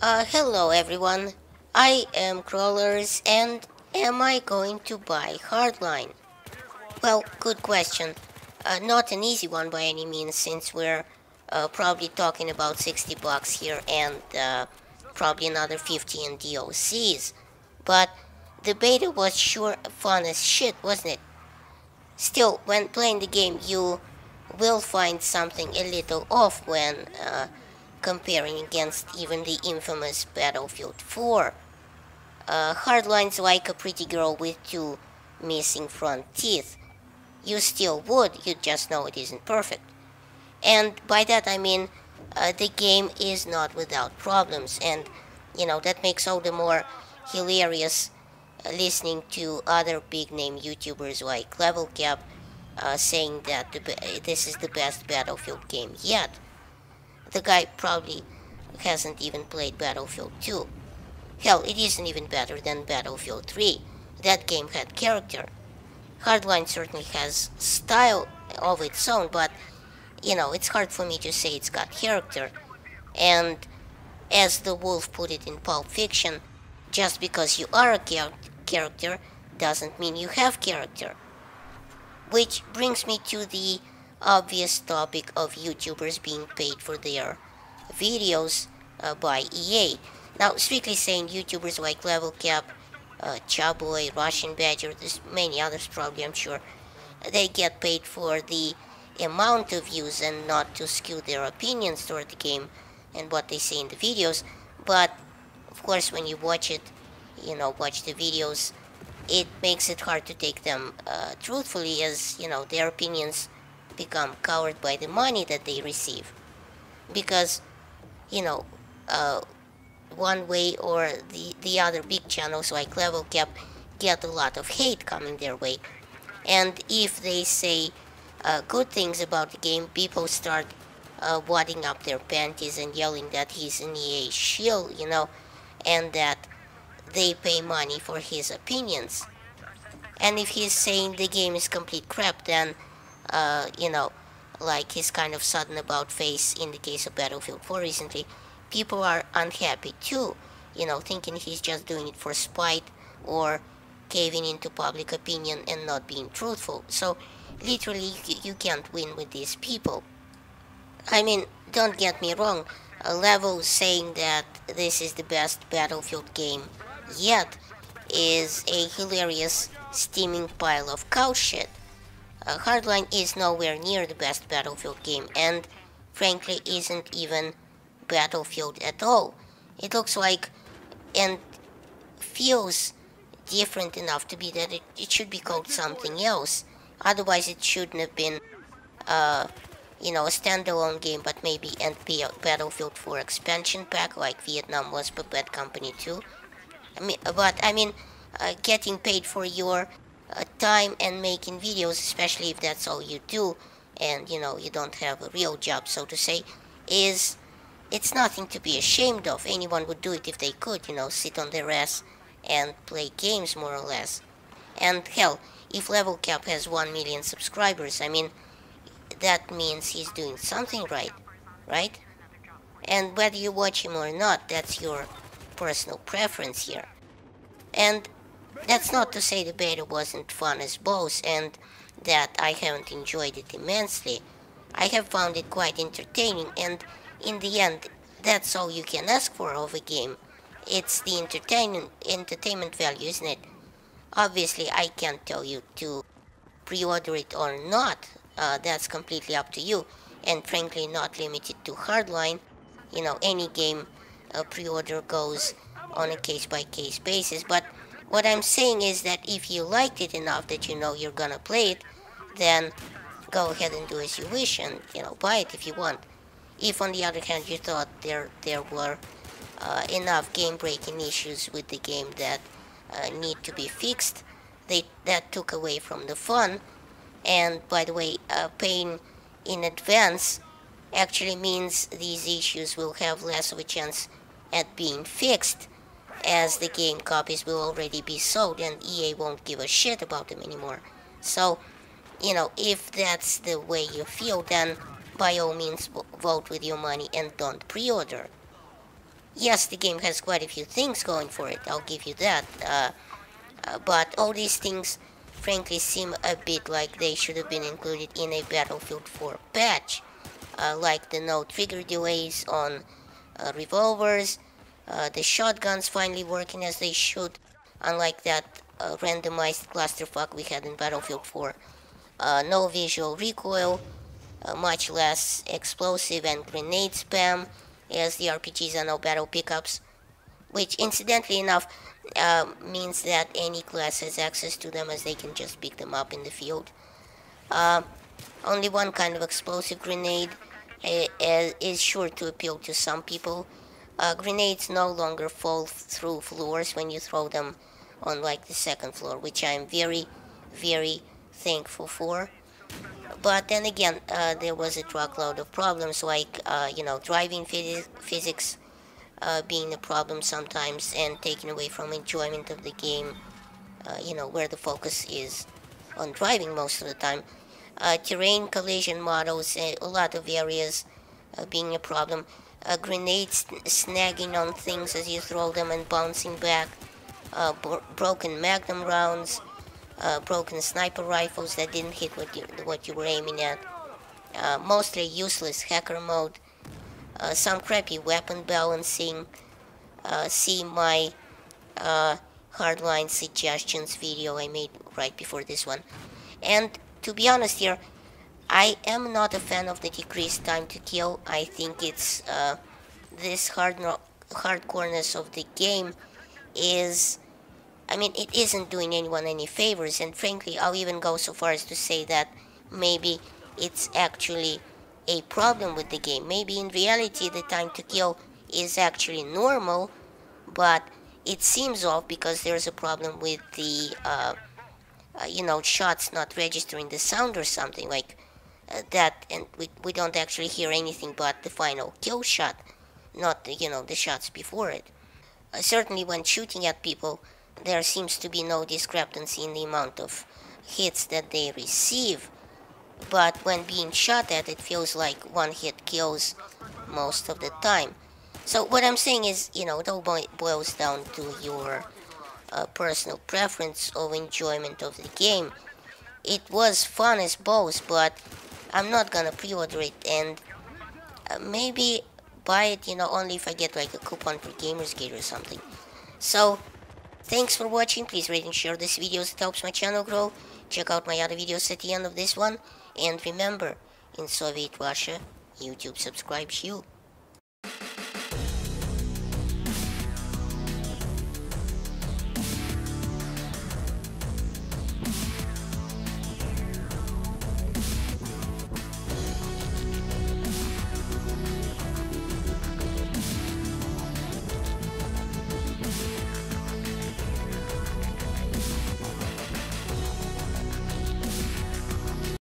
Hello everyone. I am Crawlers and am I going to buy Hardline? Well, good question. Not an easy one by any means since we're probably talking about 60 bucks here and probably another 50 in DOCs. But the beta was sure fun as shit, wasn't it? Still, when playing the game, you will find something a little off when comparing against even the infamous Battlefield 4. Hardline's like a pretty girl with two missing front teeth. You still would, you just know it isn't perfect. And by that I mean the game is not without problems, and that makes all the more hilarious listening to other big name YouTubers like Level Cap saying that this is the best Battlefield game yet. The guy probably hasn't even played Battlefield 2. Hell, it isn't even better than Battlefield 3. That game had character. Hardline certainly has style of its own, but it's hard for me to say it's got character. And as the Wolf put it in Pulp Fiction, just because you are a character doesn't mean you have character. Which brings me to the obvious topic of YouTubers being paid for their videos by EA. Now, strictly saying, YouTubers like Level Cap, Chaboy, Russian Badger, there's many others probably, I'm sure, they get paid for the amount of views and not to skew their opinions toward the game and what they say in the videos. But, of course, when you watch it, watch the videos, it makes it hard to take them truthfully, as, their opinions become colored by the money that they receive. Because, one way or the other, big channels like Level Cap get a lot of hate coming their way. And if they say good things about the game, people start wadding up their panties and yelling that he's an EA shill, and that they pay money for his opinions. And if he's saying the game is complete crap, then, like his kind of sudden about face in the case of Battlefield 4 recently, people are unhappy too, thinking he's just doing it for spite or caving into public opinion and not being truthful. So, literally, you can't win with these people. I mean, don't get me wrong, Level saying that this is the best Battlefield game yet is a hilarious steaming pile of cow shit. Hardline is nowhere near the best Battlefield game, and frankly isn't even Battlefield at all. It looks like and feels different enough to be that it should be called something else. Otherwise it shouldn't have been a standalone game, but maybe Battlefield 4 expansion pack like Vietnam was for Bad Company 2. Getting paid for your time and making videos, especially if that's all you do, and you don't have a real job, so to say, it's nothing to be ashamed of. Anyone would do it if they could, sit on their ass and play games, more or less. And hell, if Level Cap has 1 million subscribers, that means he's doing something right? And whether you watch him or not, that's your personal preference here. And that's not to say the beta wasn't fun as balls and that I haven't enjoyed it immensely. I have found it quite entertaining, and in the end, that's all you can ask for of a game. It's the entertainment value, isn't it? Obviously, I can't tell you to pre-order it or not. That's completely up to you, and frankly not limited to Hardline. Any game pre-order goes on a case-by-case basis, but what I'm saying is that if you liked it enough that you're gonna play it, then go ahead and do as you wish and, buy it if you want. If on the other hand you thought there were enough game-breaking issues with the game that need to be fixed, that took away from the fun. And by the way, paying in advance actually means these issues will have less of a chance at being fixed, as the game copies will already be sold and EA won't give a shit about them anymore. So, if that's the way you feel, then by all means vote with your money and don't pre-order. Yes, the game has quite a few things going for it, I'll give you that. But all these things frankly seem a bit like they should have been included in a Battlefield 4 patch. Like the no trigger delays on revolvers, the shotguns finally working as they should, unlike that randomized clusterfuck we had in Battlefield 4. No visual recoil, much less explosive and grenade spam, as the RPGs are no battle pickups, which incidentally enough means that any class has access to them, as they can just pick them up in the field. Only one kind of explosive grenade is sure to appeal to some people. Grenades no longer fall through floors when you throw them on like the second floor, which I am very, very thankful for. But then again, there was a truckload of problems, like driving physics being a problem sometimes and taking away from enjoyment of the game, where the focus is on driving most of the time. Terrain collision models, a lot of areas being a problem. Grenades snagging on things as you throw them and bouncing back. Broken magnum rounds. Broken sniper rifles that didn't hit what you were aiming at. Mostly useless hacker mode. Some crappy weapon balancing. See my Hardline suggestions video I made right before this one. And to be honest here, I am not a fan of the decreased time to kill. I think it's this hardcoreness of the game is, it isn't doing anyone any favors, and frankly, I'll even go so far as to say that maybe it's actually a problem with the game. Maybe in reality the time to kill is actually normal, but it seems off because there's a problem with the shots not registering the sound or something like that, and we don't actually hear anything but the final kill shot, not the shots before it. Certainly when shooting at people, there seems to be no discrepancy in the amount of hits that they receive, but when being shot at, it feels like one hit kills most of the time. So what I'm saying is, it all boils down to your personal preference of enjoyment of the game. It was fun as balls, but I'm not gonna pre-order it, and maybe buy it, only if I get like a coupon for Gamersgate or something. So, thanks for watching. Please rate and share this video, it helps my channel grow. Check out my other videos at the end of this one. And remember, in Soviet Russia, YouTube subscribes you.